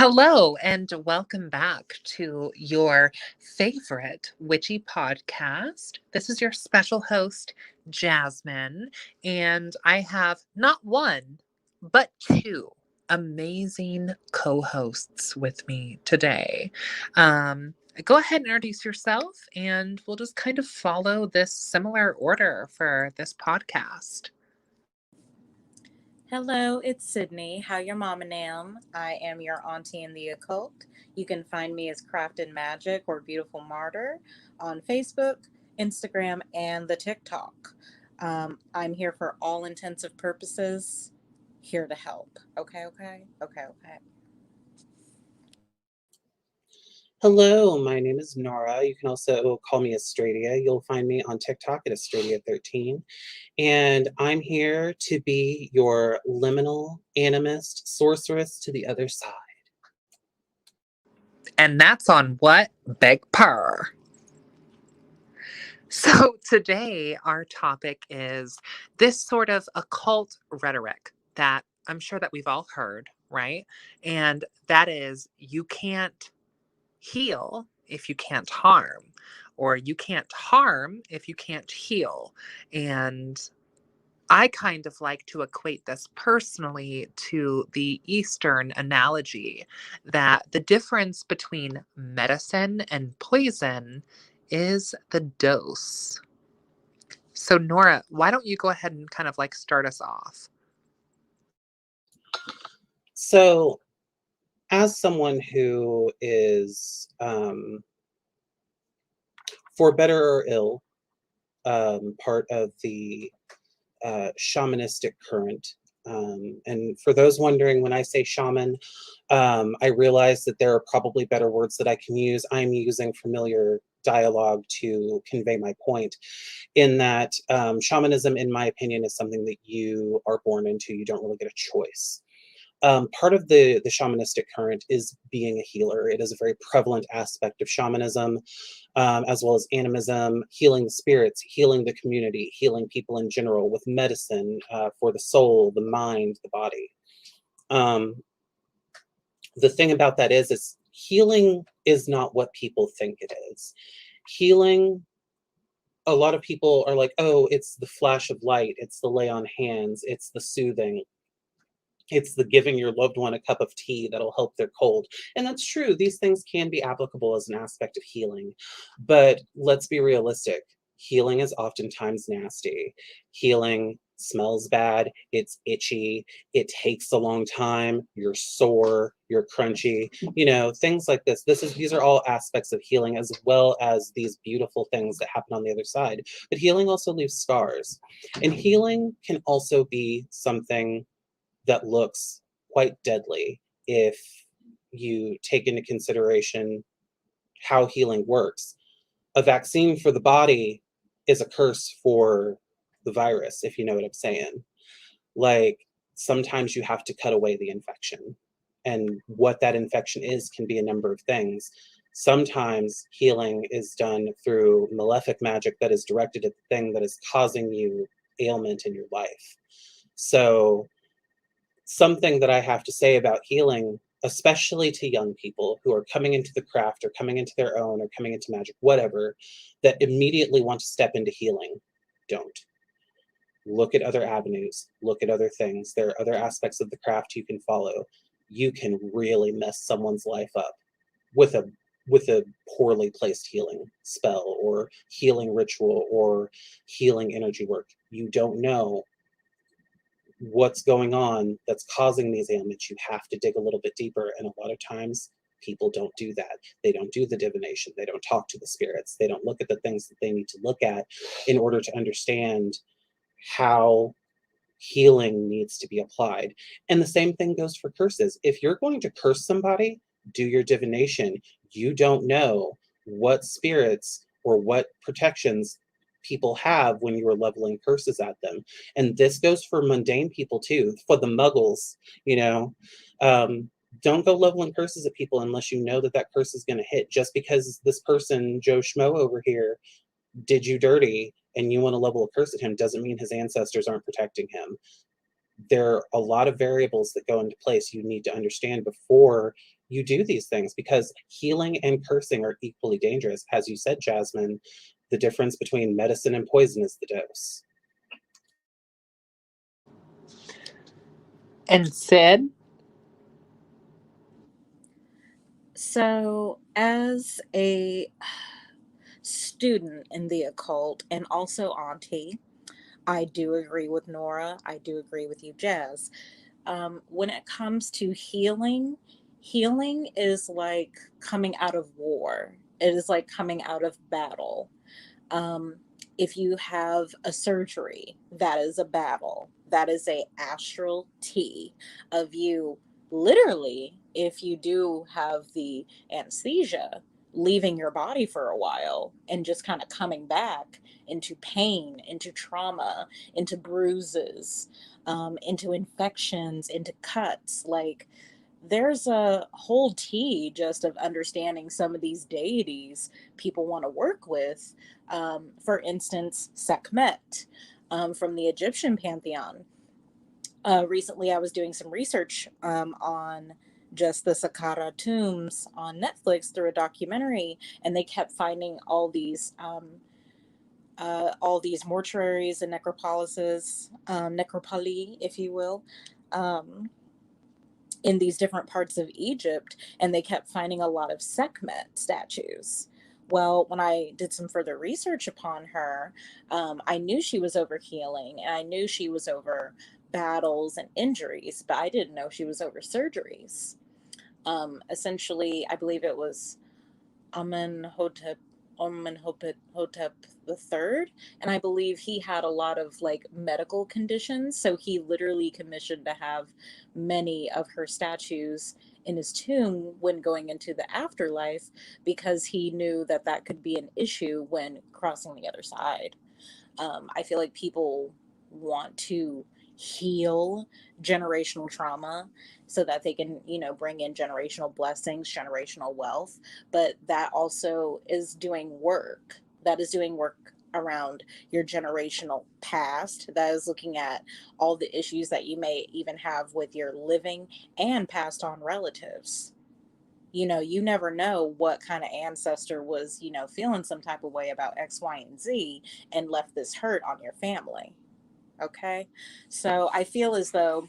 Hello, and welcome back to your favorite witchy podcast. This is your special host, Jasmine, and I have not one, but two amazing co hosts with me today. Go ahead and introduce yourself, and we'll just kind of follow this similar order for this podcast. Hello, it's Sydney. How your mama nam? I am your auntie in the occult. You can find me as Crafted Magic or Beautiful Martyr on Facebook, Instagram, and the TikTok. I'm here for all intensive purposes, here to help. Okay. Hello, my name is Nora. You can also call me Astradia. You'll find me on TikTok at Astradia13. And I'm here to be your liminal animist sorceress to the other side. And that's on what? Beg purr. So today our topic is this sort of occult rhetoric that I'm sure that we've all heard, right? And that is you can't heal if you can't harm, or you can't harm if you can't heal. And I kind of like to equate this personally to the Eastern analogy that the difference between medicine and poison is the dose. So, Nora, why don't you go ahead and kind of like start us off? So, as someone who is, for better or ill, part of the shamanistic current. And for those wondering, when I say shaman, I realize that there are probably better words that I can use. I'm using familiar dialogue to convey my point, in that shamanism, in my opinion, is something that you are born into. You don't really get a choice. Part of the shamanistic current is being a healer. It is a very prevalent aspect of shamanism, as well as animism, healing the spirits, healing the community, healing people in general with medicine for the soul, the mind, the body. The thing about that is healing is not what people think it is. Healing, a lot of people are like, oh, it's the flash of light, it's the lay on hands, it's the soothing. It's the giving your loved one a cup of tea that'll help their cold. And that's true. These things can be applicable as an aspect of healing. But let's be realistic. Healing is oftentimes nasty. Healing smells bad. It's itchy. It takes a long time. You're sore. You're crunchy. You know, things like this. These are all aspects of healing, as well as these beautiful things that happen on the other side. But healing also leaves scars. And healing can also be something that looks quite deadly if you take into consideration how healing works. A vaccine for the body is a curse for the virus, if you know what I'm saying. Like, sometimes you have to cut away the infection. And what that infection is can be a number of things. Sometimes healing is done through malefic magic that is directed at the thing that is causing you ailment in your life. So something that I have to say about healing, especially to young people who are coming into the craft or coming into their own or coming into magic, whatever, that immediately want to step into healing, don't. Look at other avenues, look at other things. There are other aspects of the craft you can follow. You can really mess someone's life up with a poorly placed healing spell or healing ritual or healing energy work. You don't know what's going on that's causing these ailments. You have to dig a little bit deeper, and a lot of times people don't do that. They don't do the divination. They don't talk to the spirits. They don't look at the things that they need to look at in order to understand how healing needs to be applied. And the same thing goes for curses. If you're going to curse somebody, do your divination. You don't know what spirits or what protections people have when you are leveling curses at them. And this goes for mundane people too, for the muggles, you know. Don't go leveling curses at people unless you know that that curse is going to hit. Just because this person, Joe Schmo over here, did you dirty and you want to level a curse at him doesn't mean his ancestors aren't protecting him. there are a lot of variables that go into place you need to understand before you do these things, because healing and cursing are equally dangerous. As you said, Jasmine, the difference between medicine and poison is the dose. And Sid? So, as a student in the occult and also auntie, I do agree with Nora. I do agree with you, Jazz. When it comes to healing, healing is like coming out of war. It is like coming out of battle. Um, if you have a surgery, that is a battle. That is a astral T of you literally, if you do have the anesthesia, leaving your body for a while and just kind of coming back into pain, into trauma, into bruises, into infections, into cuts. Like, there's a whole tea just of understanding some of these deities people want to work with. For instance, Sekhmet, from the Egyptian pantheon. Recently, I was doing some research on just the Saqqara tombs on Netflix through a documentary, and they kept finding all these mortuaries and necropolises, necropoli, if you will. Um, in these different parts of Egypt, and they kept finding a lot of Sekhmet statues. Well, when I did some further research upon her, I knew she was over healing and I knew she was over battles and injuries, but I didn't know she was over surgeries. Essentially, I believe it was Amenhotep Amenhotep the third, and I believe he had a lot of like medical conditions, so he literally commissioned to have many of her statues in his tomb when going into the afterlife, because he knew that that could be an issue when crossing the other side. I feel like people want to heal generational trauma so that they can, bring in generational blessings, generational wealth. But that also is doing work. That is doing work around your generational past. That is looking at all the issues that you may even have with your living and passed on relatives. You never know what kind of ancestor was, feeling some type of way about X, Y, and Z and left this hurt on your family. Okay. So I feel as though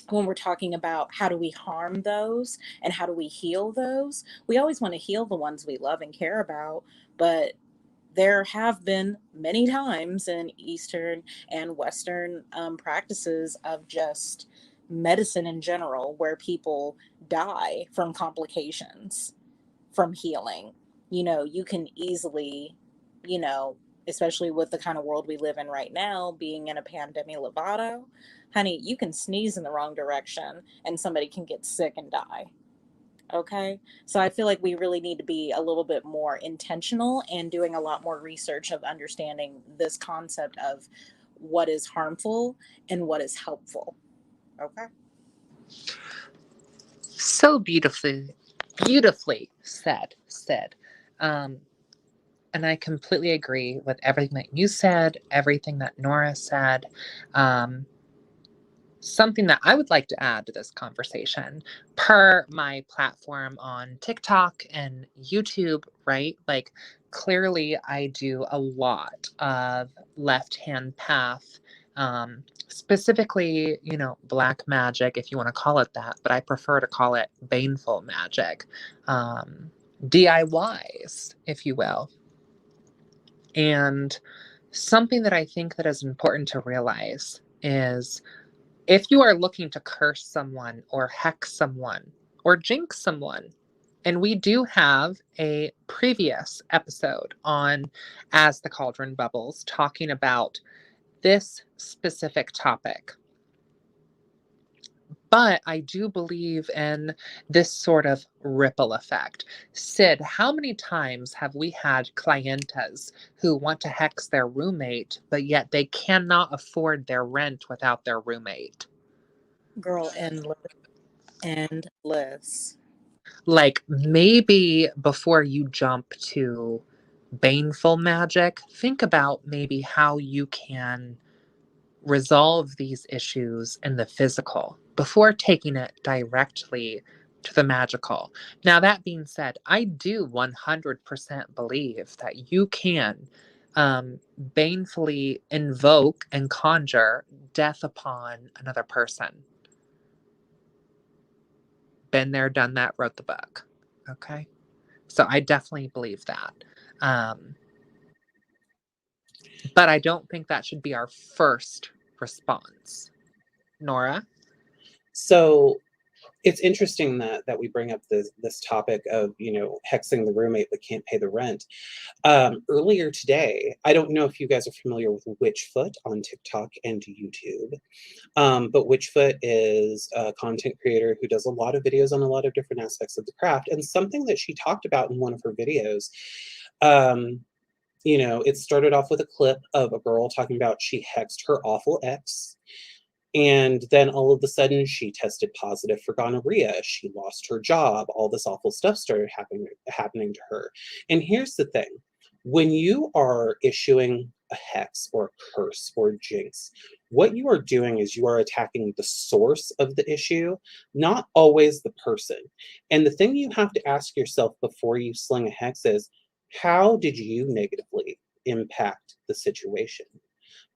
when we're talking about how do we harm those and how do we heal those, we always want to heal the ones we love and care about. But there have been many times in Eastern and Western practices of just medicine in general where people die from complications from healing. You can easily, you know, especially with the kind of world we live in right now, being in a pandemic Lovato, honey, you can sneeze in the wrong direction and somebody can get sick and die. Okay. So I feel like we really need to be a little bit more intentional and doing a lot more research of understanding this concept of what is harmful and what is helpful. Okay. So beautifully said. Um, and I completely agree with everything that you said, everything that Nora said. Um, Something that I would like to add to this conversation, per my platform on TikTok and YouTube, right? Like, clearly, I do a lot of left hand path, specifically, black magic, if you want to call it that, but I prefer to call it baneful magic, DIYs, if you will. And something that I think that is important to realize is, if you are looking to curse someone or hex someone or jinx someone, and we do have a previous episode on As the Cauldron Bubbles talking about this specific topic. But I do believe in this sort of ripple effect. Sid, how many times have we had clientas who want to hex their roommate, but yet they cannot afford their rent without their roommate? Girl, endless. Like, maybe before you jump to baneful magic, think about maybe how you can resolve these issues in the physical before taking it directly to the magical. Now, that being said, I do 100% believe that you can banefully invoke and conjure death upon another person. Been there, done that, wrote the book. Okay. So I definitely believe that. Um, but I don't think that should be our first response. Nora? So it's interesting that we bring up this topic of, you know, hexing the roommate but can't pay the rent. Earlier today, I don't know if you guys are familiar with Witchfoot on TikTok and YouTube, but Witchfoot is a content creator who does a lot of videos on a lot of different aspects of the craft. And something that she talked about in one of her videos, you know, it started off with a clip of a girl talking about she hexed her awful ex. And then all of a sudden she tested positive for gonorrhea. She lost her job. All this awful stuff started happening to her. And here's the thing. When you are issuing a hex or a curse or a jinx, what you are doing is you are attacking the source of the issue, not always the person. And the thing you have to ask yourself before you sling a hex is, how did you negatively impact the situation?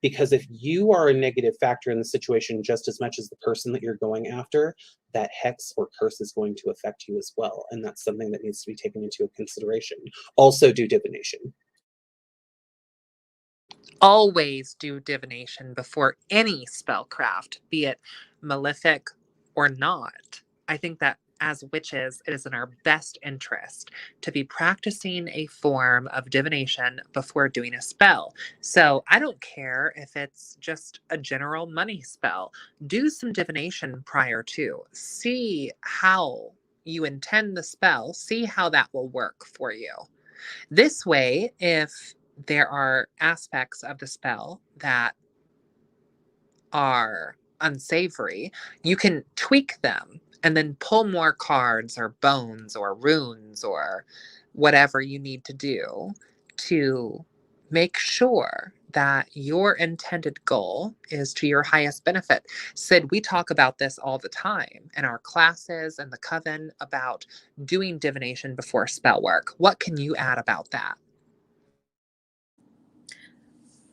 Because if you are a negative factor in the situation just as much as the person that you're going after, that hex or curse is going to affect you as well. And that's something that needs to be taken into consideration. Also, do divination. Always do divination before any spellcraft, be it malefic or not. I think that as witches, it is in our best interest to be practicing a form of divination before doing a spell. So I don't care if it's just a general money spell. Do some divination prior to. See how you intend the spell, see how that will work for you. This way, if there are aspects of the spell that are unsavory, you can tweak them and then pull more cards or bones or runes or whatever you need to do to make sure that your intended goal is to your highest benefit. Sid, we talk about this all the time in our classes and the coven about doing divination before spell work. What can you add about that?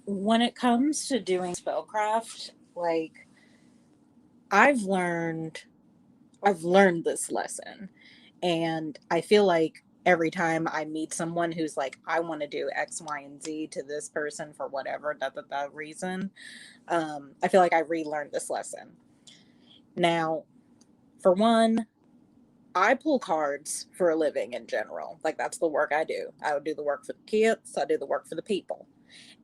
When it comes to doing spellcraft, like I've learned this lesson, and I feel like every time I meet someone who's like, I want to do X, Y, and Z to this person for whatever that reason, I feel like I relearned this lesson. Now, for one, I pull cards for a living in general. Like that's the work I do. I would do the work for the kids. I do the work for the people.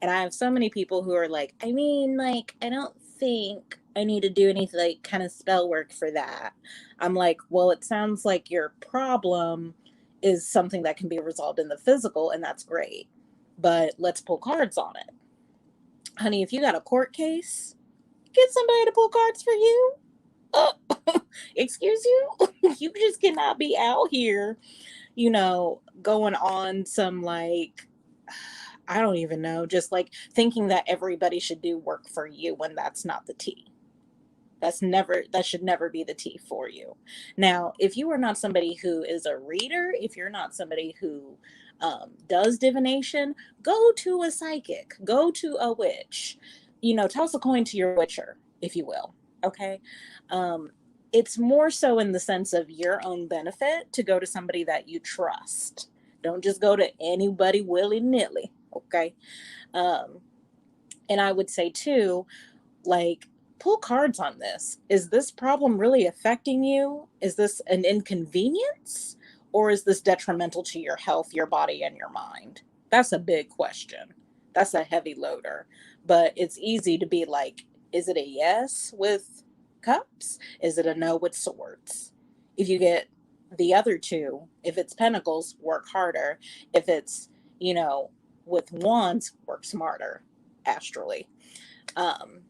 And I have so many people who are like, I mean, like, I don't think I need to do any like kind of spell work for that. I'm like, well, it sounds like your problem is something that can be resolved in the physical, and that's great. But let's pull cards on it. Honey, if you got a court case, get somebody to pull cards for you. Oh, excuse you? You just cannot be out here, going on some like, I don't even know, just like thinking that everybody should do work for you when that's not the tea. That should never be the tea for you. Now, if you are not somebody who is a reader, if you're not somebody who does divination, go to a psychic, go to a witch, toss a coin to your witcher, if you will. Okay. It's more so in the sense of your own benefit to go to somebody that you trust. Don't just go to anybody willy-nilly. Okay. Um, and I would say too, like, pull cards on this. Is this problem really affecting you? Is this an inconvenience? Or is this detrimental to your health, your body, and your mind? That's a big question. That's a heavy loader. But it's easy to be like, is it a yes with cups? Is it a no with swords? If you get the other two, if it's pentacles, work harder. If it's, with wands, work smarter astrally. Um,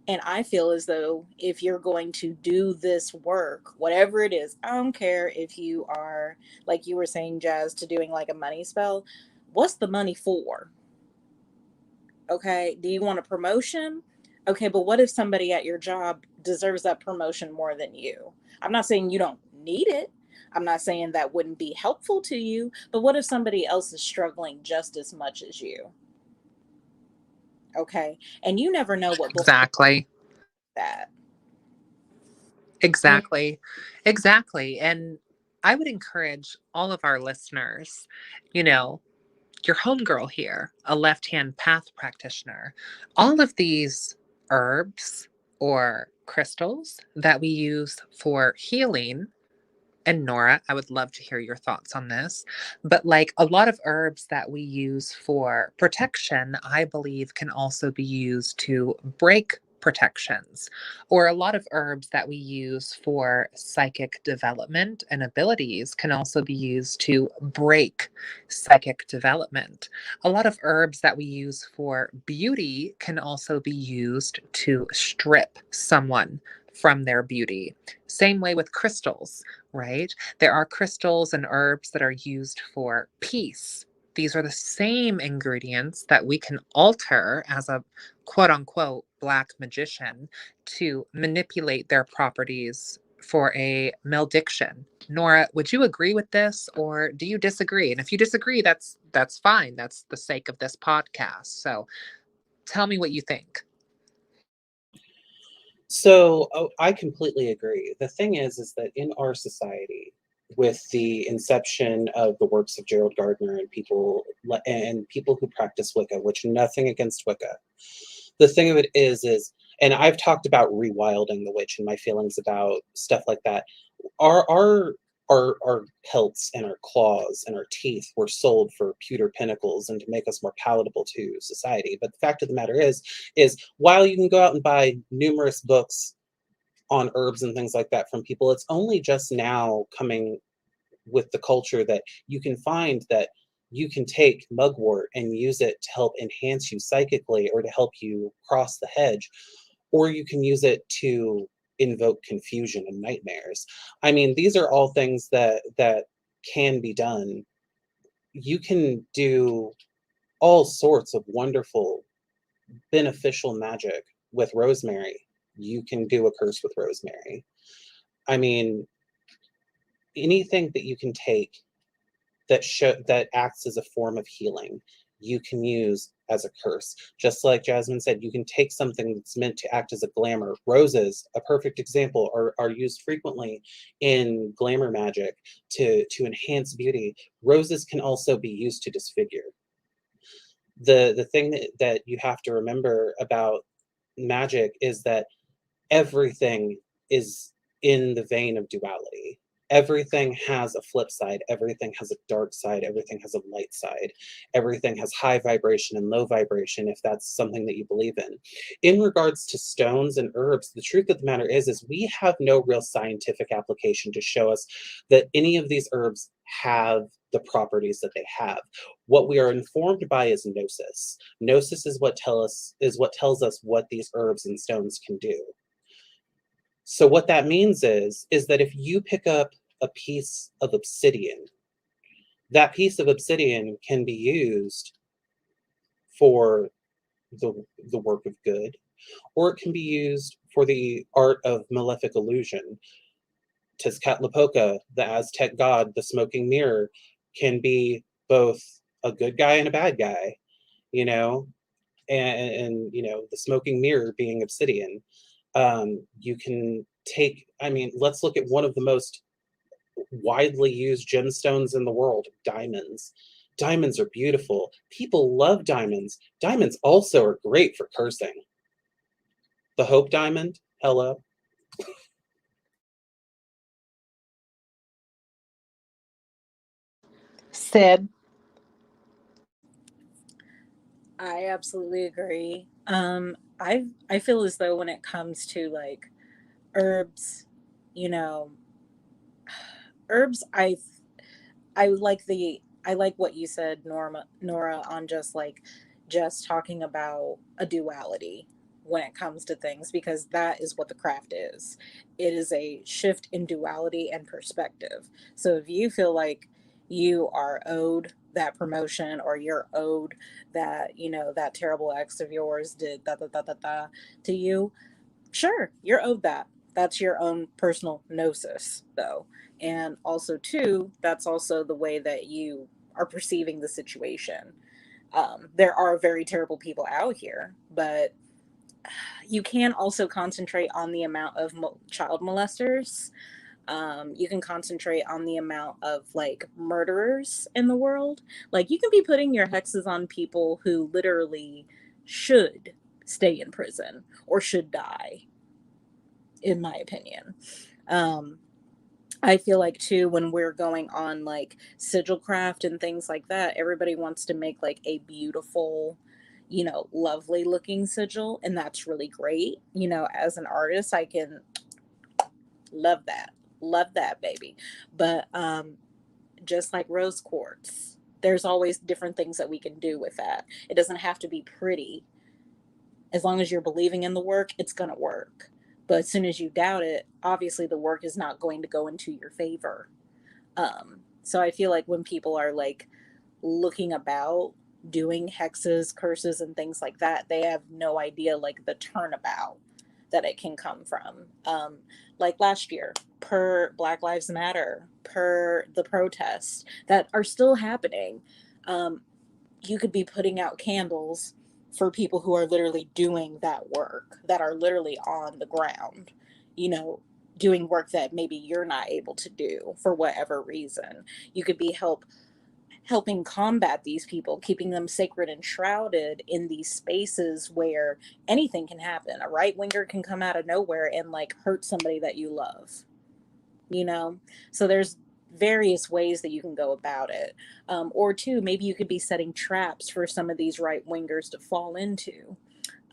and I feel as though if you're going to do this work, whatever it is, I don't care if you are, like you were saying, Jazz, to doing like a money spell. What's the money for? Okay. Do you want a promotion? Okay, but what if somebody at your job deserves that promotion more than you? I'm not saying you don't need it. I'm not saying that wouldn't be helpful to you, but what if somebody else is struggling just as much as you? Okay. And you never know what will Exactly. that. You Exactly. Exactly. And I would encourage all of our listeners, you know, your homegirl here, a left hand path practitioner, all of these herbs or crystals that we use for healing. And Nora, I would love to hear your thoughts on this. But like a lot of herbs that we use for protection, I believe can also be used to break protections. Or a lot of herbs that we use for psychic development and abilities can also be used to break psychic development. A lot of herbs that we use for beauty can also be used to strip someone from their beauty. Same way with crystals, right? There are crystals and herbs that are used for peace. These are the same ingredients that we can alter as a quote unquote black magician to manipulate their properties for a malediction. Nora, would you agree with this or do you disagree? And if you disagree, that's fine. That's the sake of this podcast. So tell me what you think. So I completely agree. The thing is that in our society, with the inception of the works of Gerald Gardner and people who practice Wicca, which nothing against Wicca, the thing of it and I've talked about rewilding the witch and my feelings about stuff like that. Our our our pelts and our claws and our teeth were sold for pewter pinnacles and to make us more palatable to society. But the fact of the matter is while you can go out and buy numerous books on herbs and things like that from people, it's only just now coming with the culture that you can find that you can take mugwort and use it to help enhance you psychically or to help you cross the hedge, or you can use it to invoke confusion and nightmares. I mean, these are all things that can be done. You can do all sorts of wonderful beneficial magic with rosemary. You can do a curse with rosemary. I mean, anything that you can take that acts as a form of healing, you can use as a curse. Just like Jasmine said, you can take something that's meant to act as a glamour. Roses, a perfect example, are used frequently in glamour magic to enhance beauty. Roses can also be used to disfigure. The thing that you have to remember about magic is that everything is in the vein of duality. Everything has a flip side, everything has a dark side, everything has a light side, everything has high vibration and low vibration, if that's something that you believe in. In regards to stones and herbs, the truth of the matter is we have no real scientific application to show us that any of these herbs have the properties that they have. What we are informed by is gnosis. Gnosis is what tells us what these herbs and stones can do. So what that means is that if you pick up a piece of obsidian, that piece of obsidian can be used for the work of good, or it can be used for the art of malefic illusion. Tezcatlipoca, the Aztec god, the smoking mirror, can be both a good guy and a bad guy, you know, and the smoking mirror being obsidian. You can take, I mean, let's look at one of the most widely used gemstones in the world, diamonds. Diamonds are beautiful. People love diamonds. Diamonds also are great for cursing. The Hope Diamond, hello. Sid. I absolutely agree. I feel as though when it comes to like herbs, you know, herbs I like what you said, Nora, on just talking about a duality when it comes to things, because that is what the craft is. It is a shift in duality and perspective. So if you feel like you are owed that promotion, or you're owed that, that terrible ex of yours did da da da da da to you. Sure, you're owed that. That's your own personal gnosis, though. And also, too, that's also the way that you are perceiving the situation. There are very terrible people out here, but you can also concentrate on the amount of child molesters. You can concentrate on the amount of like murderers in the world. Like, you can be putting your hexes on people who literally should stay in prison or should die, in my opinion. Um, I feel like too, when we're going on like sigil craft and things like that, everybody wants to make like a beautiful, lovely looking sigil, and that's really great. As an artist, I can love that. Love that, baby. But just like rose quartz, there's always different things that we can do with that. It doesn't have to be pretty. As long as you're believing in the work, it's going to work. But as soon as you doubt it, obviously the work is not going to go into your favor. So I feel like when people are like looking about doing hexes, curses, and things like that, they have no idea like the turnabout that it can come from. Like last year, per Black Lives Matter, per the protests that are still happening, you could be putting out candles for people who are literally doing that work, that are literally on the ground, you know, doing work that maybe you're not able to do for whatever reason. You could be helping combat these people, keeping them sacred and shrouded in these spaces where anything can happen. A right winger can come out of nowhere and like hurt somebody that you love, you know? So there's various ways that you can go about it. Or two, maybe you could be setting traps for some of these right wingers to fall into.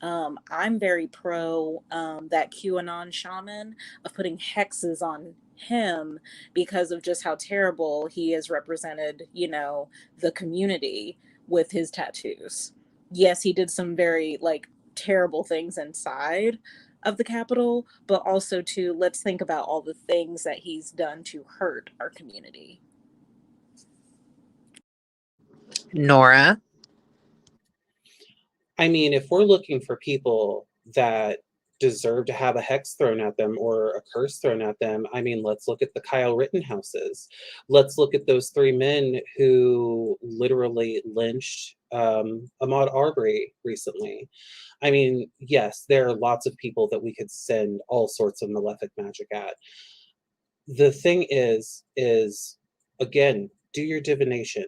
I'm very pro that QAnon shaman, of putting hexes on him because of just how terrible he has represented, the community with his tattoos. Yes, he did some very like terrible things inside of the Capitol, but also too, let's think about all the things that he's done to hurt our community. Nora. I mean, if we're looking for people that deserve to have a hex thrown at them or a curse thrown at them, I mean, let's look at the Kyle Rittenhouses. Let's look at those three men who literally lynched Ahmaud Arbery recently. I mean, yes, there are lots of people that we could send all sorts of malefic magic at. The thing is, again, do your divination.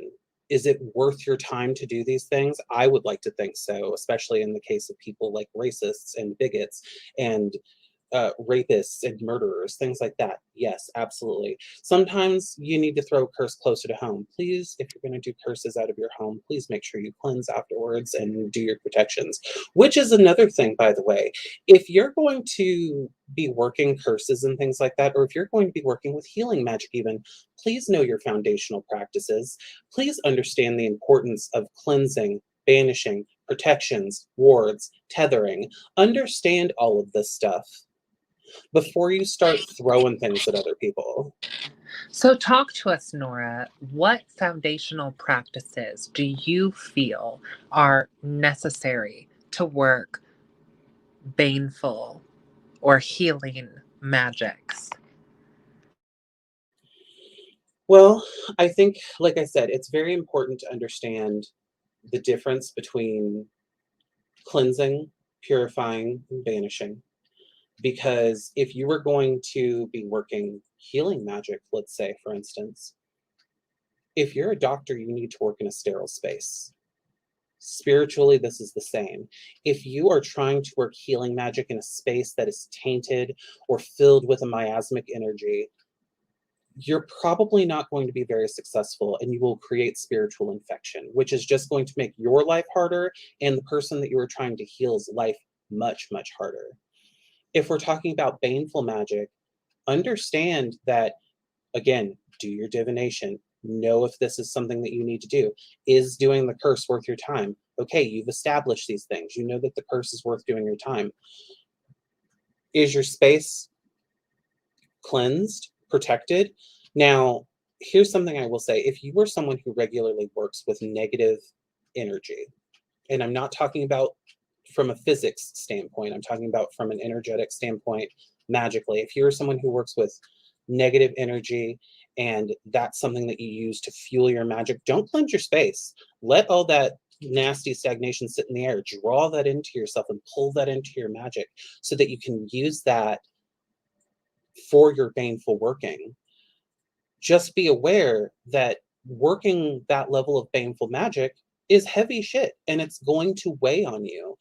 Is it worth your time to do these things? I would like to think so, especially in the case of people like racists and bigots and rapists and murderers, things like that. Yes, absolutely. Sometimes you need to throw a curse closer to home. Please, if you're going to do curses out of your home, please make sure you cleanse afterwards and do your protections. Which is another thing, by the way. If you're going to be working curses and things like that, or if you're going to be working with healing magic even, please know your foundational practices. Please understand the importance of cleansing, banishing, protections, wards, tethering. Understand all of this stuff before you start throwing things at other people. So, talk to us, Nora. What foundational practices do you feel are necessary to work baneful or healing magics? Well, I think, like I said, it's very important to understand the difference between cleansing, purifying, and banishing. Because if you were going to be working healing magic, let's say, for instance, if you're a doctor, you need to work in a sterile space. Spiritually, this is the same. If you are trying to work healing magic in a space that is tainted or filled with a miasmic energy, you're probably not going to be very successful and you will create spiritual infection, which is just going to make your life harder and the person that you are trying to heal's life much, much harder. If we're talking about baneful magic, understand that, again, do your divination. Know if this is something that you need to do. Is doing the curse worth your time? Okay, you've established these things. You know that the curse is worth doing your time. Is your space cleansed, protected? Now, here's something I will say. If you are someone who regularly works with negative energy, and I'm not talking about from a physics standpoint, I'm talking about from an energetic standpoint, magically. If you're someone who works with negative energy and that's something that you use to fuel your magic, don't cleanse your space. Let all that nasty stagnation sit in the air. Draw that into yourself and pull that into your magic so that you can use that for your baneful working. Just be aware that working that level of baneful magic is heavy shit and it's going to weigh on you.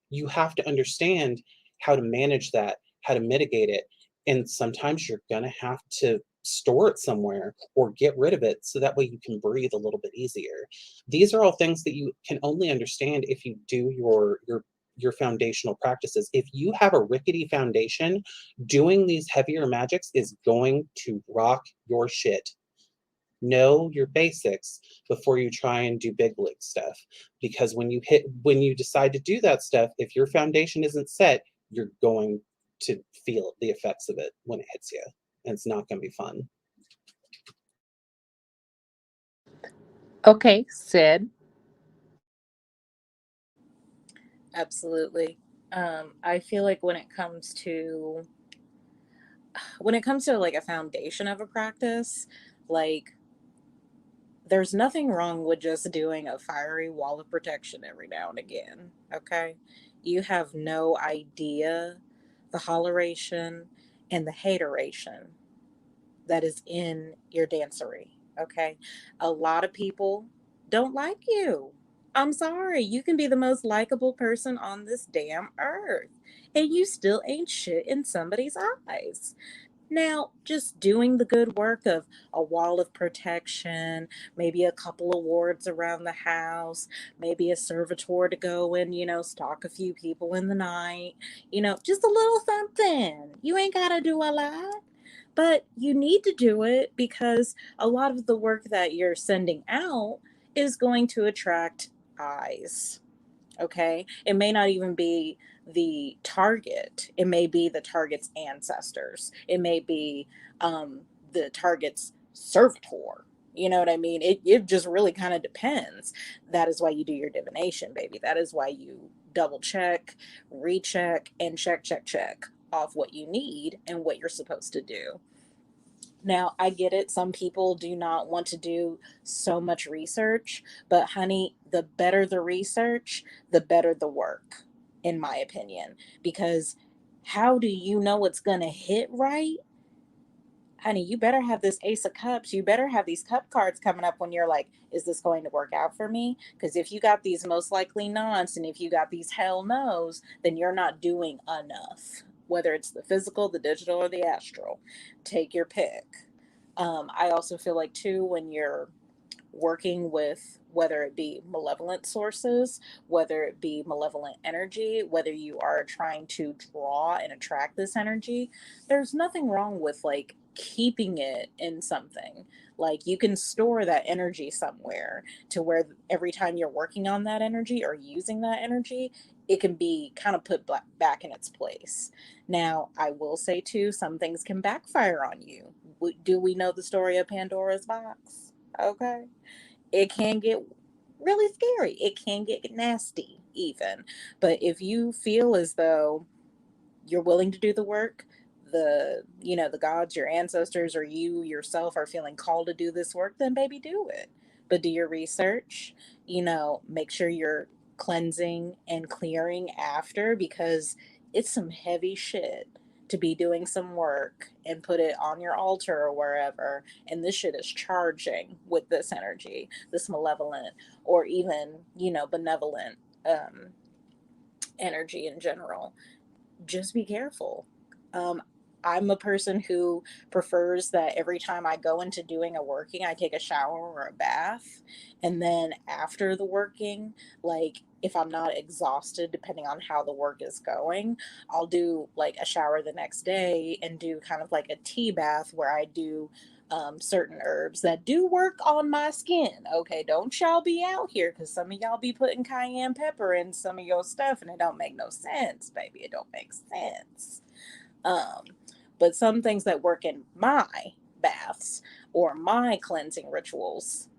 You have to understand how to manage that, how to mitigate it. And sometimes you're going to have to store it somewhere or get rid of it so that way you can breathe a little bit easier. These are all things that you can only understand if you do your foundational practices. If you have a rickety foundation, doing these heavier magics is going to rock your shit. Know your basics before you try and do big league stuff, because when you decide to do that stuff, if your foundation isn't set, you're going to feel the effects of it when it hits you, and it's not going to be fun. Okay, Sid. Absolutely. I feel like when it comes to like a foundation of a practice, like there's nothing wrong with just doing a fiery wall of protection every now and again. Okay, you have no idea the holleration and the hateration that is in your dancery. Okay, a lot of people don't like you. I'm sorry, you can be the most likable person on this damn earth, and you still ain't shit in somebody's eyes. Now, just doing the good work of a wall of protection, maybe a couple of wards around the house, maybe a servitor to go and, stalk a few people in the night, just a little something. You ain't got to do a lot, but you need to do it because a lot of the work that you're sending out is going to attract eyes. Okay. It may not even be the target, it may be the target's ancestors, it may be the target's servitor. You know what I mean? It just really kind of depends. That is why you do your divination, baby. That is why you double check, recheck, and check off what you need and what you're supposed to do. Now, I get it. Some people do not want to do so much research, but honey, the better the research, the better the work, in my opinion. Because how do you know it's going to hit right? Honey, you better have this Ace of Cups. You better have these cup cards coming up when you're like, is this going to work out for me? Because if you got these most likely nots and if you got these hell no's, then you're not doing enough. Whether it's the physical, the digital, or the astral, take your pick. I also feel like, too, when you're working with whether it be malevolent sources, whether it be malevolent energy, whether you are trying to draw and attract this energy, there's nothing wrong with like keeping it in something. Like you can store that energy somewhere to where every time you're working on that energy or using that energy, it can be kind of put back in its place. Now, I will say too, some things can backfire on you. Do we know the story of Pandora's box? Okay, it can get really scary. It can get nasty, even. But if you feel as though you're willing to do the work, the gods, your ancestors, or you yourself are feeling called to do this work, then baby, do it. But do your research. Make sure you're cleansing and clearing after, because it's some heavy shit to be doing some work and put it on your altar or wherever, and this shit is charging with this energy, this malevolent or even benevolent energy in general. Just be careful. Um, I'm a person who prefers that every time I go into doing a working, I take a shower or a bath. And then after the working, like if I'm not exhausted, depending on how the work is going, I'll do like a shower the next day and do kind of like a tea bath where I do certain herbs that do work on my skin. Okay, don't y'all be out here because some of y'all be putting cayenne pepper in some of your stuff and it don't make no sense, baby. It don't make sense. Um, but some things that work in my baths or my cleansing rituals,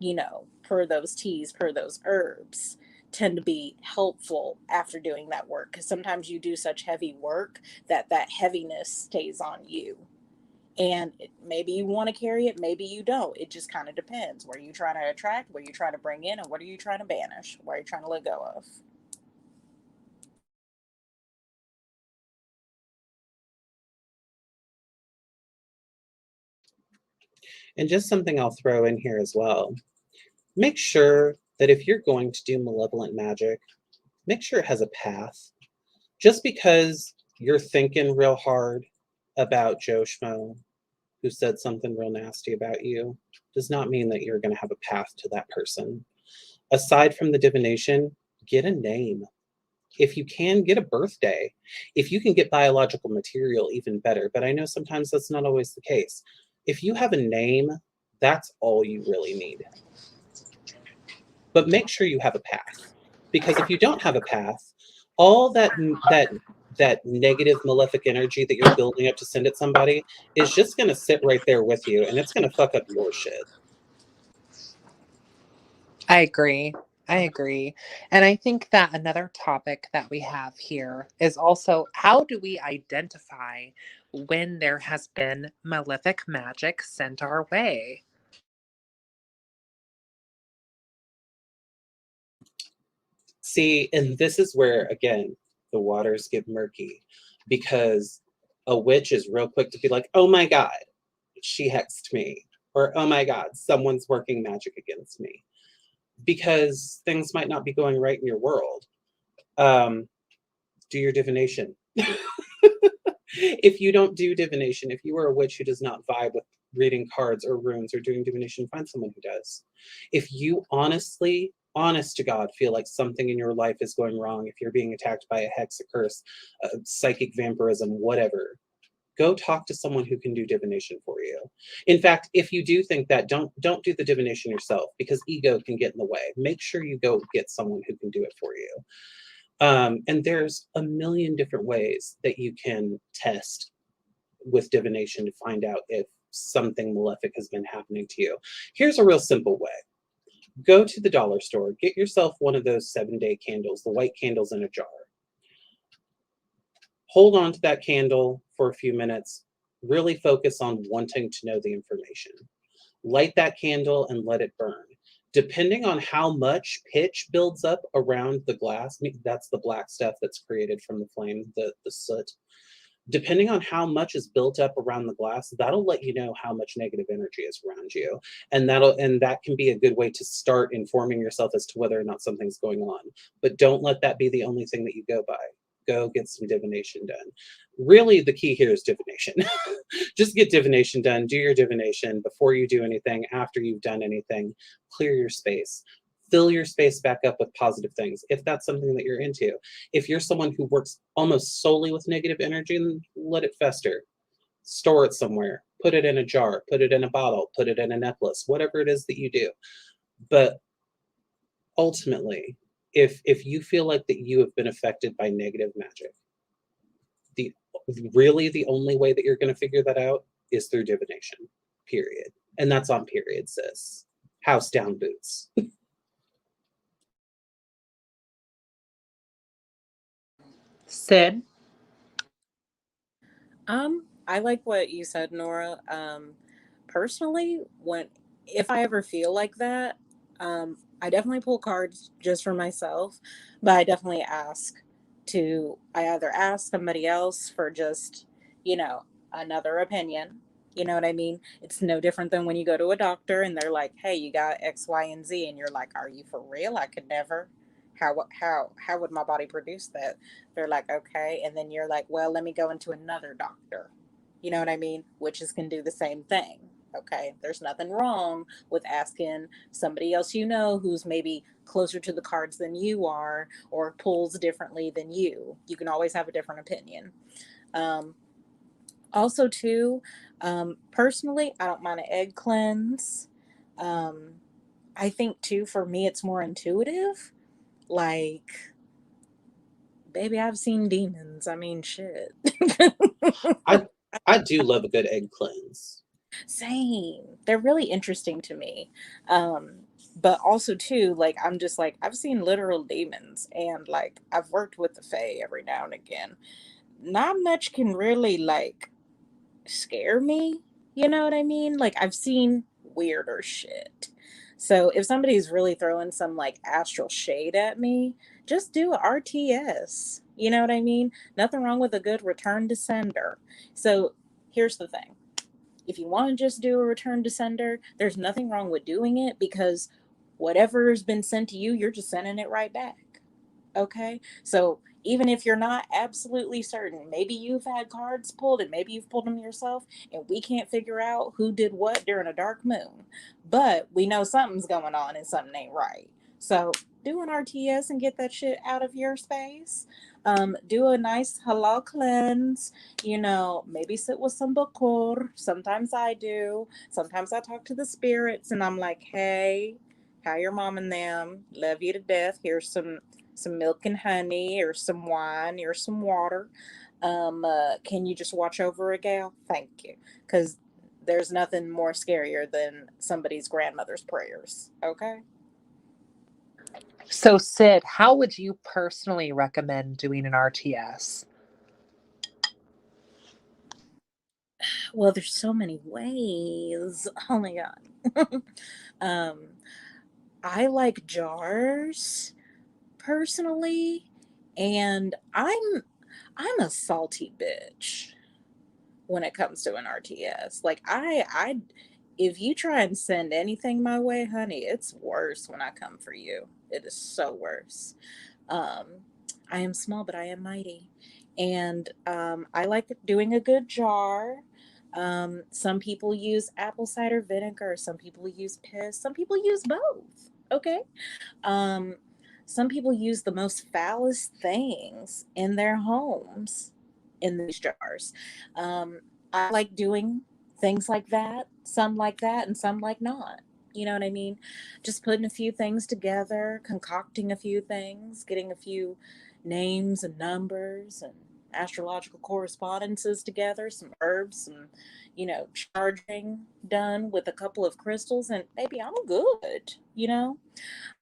per those teas, per those herbs, tend to be helpful after doing that work, because sometimes you do such heavy work that that heaviness stays on you. And maybe you want to carry it, maybe you don't. It just kind of depends. What are you trying to attract? What are you trying to bring in? And what are you trying to banish? What are you trying to let go of? And just something I'll throw in here as well. Make sure that if you're going to do malevolent magic, make sure it has a path. Just because you're thinking real hard about Joe Schmo, who said something real nasty about you, does not mean that you're going to have a path to that person. Aside from the divination, get a name. If you can, get a birthday. If you can get biological material, even better. But I know sometimes that's not always the case. If you have a name, that's all you really need. But make sure you have a path. Because if you don't have a path, all that negative malefic energy that you're building up to send at somebody is just going to sit right there with you, and it's going to fuck up your shit. I agree. I agree. And I think that another topic that we have here is also, how do we identify when there has been malefic magic sent our way? See, and this is where, again, the waters get murky, because a witch is real quick to be like, oh my God, she hexed me. Or, oh my God, someone's working magic against me. Because things might not be going right in your world. Do your divination. If you don't do divination, if you are a witch who does not vibe with reading cards or runes or doing divination, find someone who does. If you honestly, honest to God, feel like something in your life is going wrong, if you're being attacked by a hex, a curse, psychic vampirism, whatever, go talk to someone who can do divination for you. In fact, if you do think that, don't do the divination yourself, because ego can get in the way. Make sure you go get someone who can do it for you. And there's a million different ways that you can test with divination to find out if something malefic has been happening to you. Here's a real simple way. Go to the dollar store, get yourself one of those 7-day candles, the white candles in a jar. Hold on to that candle for a few minutes. Really focus on wanting to know the information. Light that candle and let it burn. Depending on how much pitch builds up around the glass, that's the black stuff that's created from the flame, the soot. Depending on how much is built up around the glass, that'll let you know how much negative energy is around you. And that can be a good way to start informing yourself as to whether or not something's going on. But don't let that be the only thing that you go by. Go get some divination done. Really, the key here is divination. Just get divination done. Do your divination before you do anything, after you've done anything. Clear your space. Fill your space back up with positive things, if that's something that you're into. If you're someone who works almost solely with negative energy, then let it fester. Store it somewhere. Put it in a jar. Put it in a bottle. Put it in a necklace. Whatever it is that you do. But ultimately, if you feel like that you have been affected by negative magic, the really the only way that you're going to figure that out is through divination. Period. And that's on period, sis. House down boots. Sid? I like what you said, Nora. Personally, when if I ever feel like that, I definitely pull cards just for myself, but I definitely I either ask somebody else for just, you know, another opinion. You know what I mean? It's no different than when you go to a doctor and they're like, "Hey, you got X, Y, and Z," and you're like, "Are you for real? I could never. How would my body produce that?" They're like, "Okay," and then you're like, "Well, let me go into another doctor." You know what I mean? Witches can do the same thing. Okay. There's nothing wrong with asking somebody else who's maybe closer to the cards than you are or pulls differently than you. You can always have a different opinion. Um, Also, too, personally, I don't mind an egg cleanse. Um, I think, too, for me, it's more intuitive. Like, baby, I've seen demons. I mean, shit. I I do love a good egg cleanse. Same. They're really interesting to me. Um, but also too, like I'm just like I've seen literal demons and like I've worked with the Fae every now and again. Not much can really like scare me. You know what I mean? Like I've seen weirder shit. So if somebody's really throwing some like astral shade at me, just do a RTS. You know what I mean? Nothing wrong with a good return to sender. So here's the thing. If you want to just do a return to sender, there's nothing wrong with doing it because whatever's been sent to you, you're just sending it right back. Okay. So even if you're not absolutely certain, maybe you've had cards pulled and maybe you've pulled them yourself and we can't figure out who did what during a dark moon. But we know something's going on and something ain't right. So do an RTS and get that shit out of your space. Do a nice halal cleanse, maybe sit with some bakur. Sometimes I do. Sometimes I talk to the spirits and I'm like, hey, how your mom and them? Love you to death. Here's some milk and honey or some wine or some water. Can you just watch over a gal? Thank you. Because there's nothing more scarier than somebody's grandmother's prayers. Okay. So, Sid, how would you personally recommend doing an RTS? Well, there's so many ways. Oh my God. um, I like jars personally, and I'm a salty bitch when it comes to an RTS. Like I if you try and send anything my way, honey, it's worse when I come for you. It is so worse. Um, I am small, but I am mighty. And I like doing a good jar. Some people use apple cider vinegar. Some people use piss. Some people use both. Okay. Um, some people use the most foulest things in their homes in these jars. Um, I like doing things like that, and some like not. You know what I mean? Just putting a few things together, concocting a few things, getting a few names and numbers and astrological correspondences together, some herbs, some, charging done with a couple of crystals, and maybe I'm good.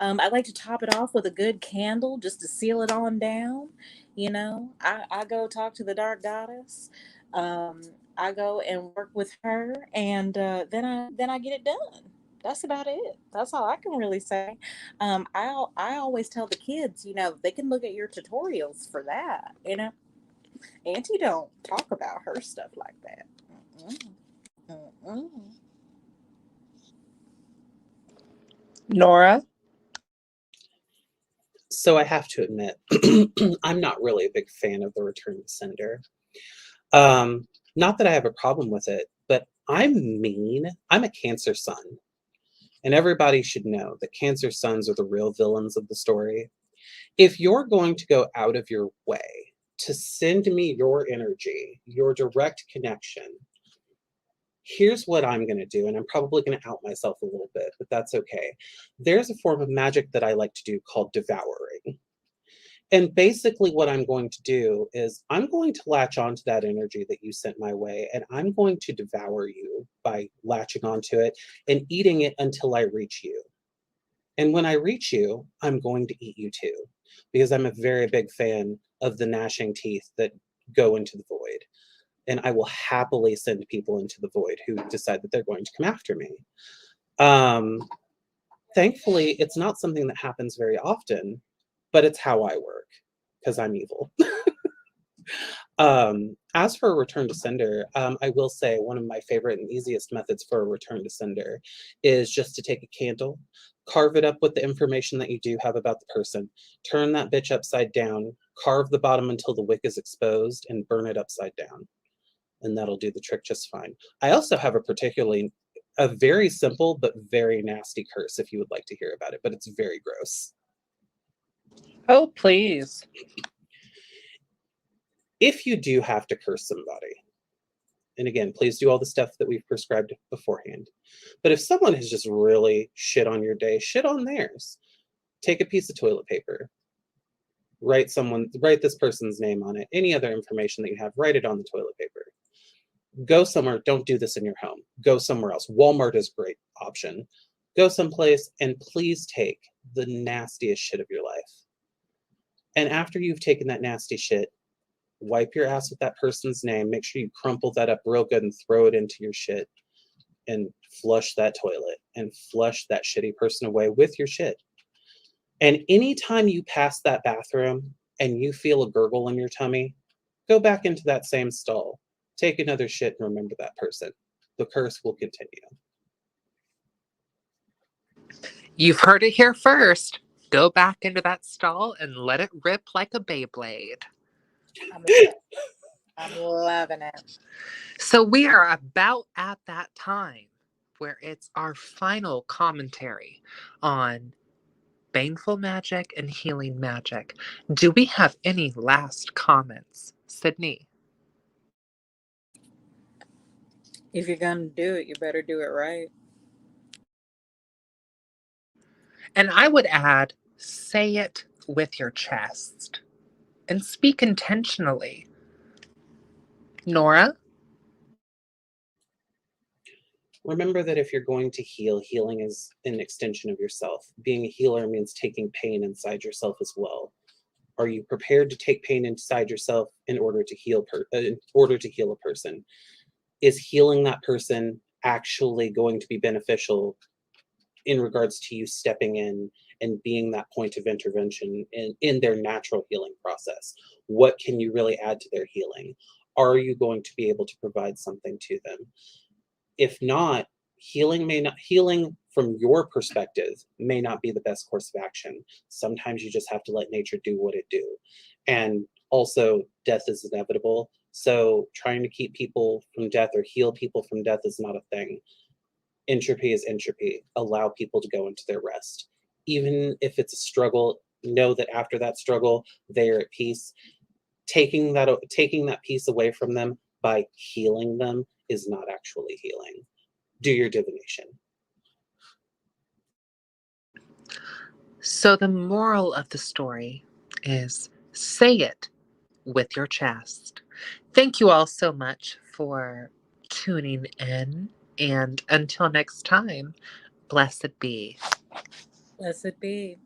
I like to top it off with a good candle just to seal it on down. I go talk to the dark goddess. Um, I go and work with her, and then I get it done. That's about it. That's all I can really say. I always tell the kids, they can look at your tutorials for that. Auntie don't talk about her stuff like that. Mm-mm. Mm-mm. Nora? So I have to admit, I'm not really a big fan of the return to sender. Not that I have a problem with it, but I'm mean. I'm a Cancer sun. And everybody should know that Cancer suns are the real villains of the story. If you're going to go out of your way to send me your energy, your direct connection, here's what I'm going to do. And I'm probably going to out myself a little bit, but that's okay. There's a form of magic that I like to do called devouring. And basically, what I'm going to do is I'm going to latch onto that energy that you sent my way, and I'm going to devour you by latching onto it and eating it until I reach you. And when I reach you, I'm going to eat you too, because I'm a very big fan of the gnashing teeth that go into the void. And I will happily send people into the void who decide that they're going to come after me. Um, Thankfully, it's not something that happens very often, but it's how I work because I'm evil. As for a return to sender, I will say one of my favorite and easiest methods for a return to sender is just to take a candle, carve it up with the information that you do have about the person, turn that bitch upside down, carve the bottom until the wick is exposed, and burn it upside down. And that'll do the trick just fine. I also have a very simple but very nasty curse if you would like to hear about it, but it's very gross. Oh, please. If you do have to curse somebody, and again, please do all the stuff that we've prescribed beforehand. But if someone has just really shit on your day, shit on theirs. Take a piece of toilet paper, write this person's name on it, any other information that you have, write it on the toilet paper. Go somewhere. Don't do this in your home. Go somewhere else. Walmart is a great option. Go someplace and please take the nastiest shit of your life. And after you've taken that nasty shit, wipe your ass with that person's name. Make sure you crumple that up real good and throw it into your shit and flush that toilet and flush that shitty person away with your shit. And anytime you pass that bathroom and you feel a gurgle in your tummy, go back into that same stall. Take another shit and remember that person. The curse will continue. You've heard it here first. Go back into that stall and let it rip like a Beyblade. I'm loving it. So we are about at that time where it's our final commentary on baneful magic and healing magic. Do we have any last comments? Sydney? If you're going to do it, you better do it right. And I would add, say it with your chest and speak intentionally. Nora? Remember that if you're going to heal, healing is an extension of yourself. Being a healer means taking pain inside yourself as well. Are you prepared to take pain inside yourself in order to heal a person? Is healing that person actually going to be beneficial in regards to you stepping in and being that point of intervention in their natural healing process? What can you really add to their healing? Are you going to be able to provide something to them? If not, healing from your perspective may not be the best course of action. Sometimes you just have to let nature do what it do. And also, death is inevitable. So trying to keep people from death or heal people from death is not a thing. Entropy is entropy. Allow people to go into their rest. Even if it's a struggle, know that after that struggle, they are at peace. Taking that peace away from them by healing them is not actually healing. Do your divination. So the moral of the story is say it with your chest. Thank you all so much for tuning in. And until next time, blessed be. Blessed be.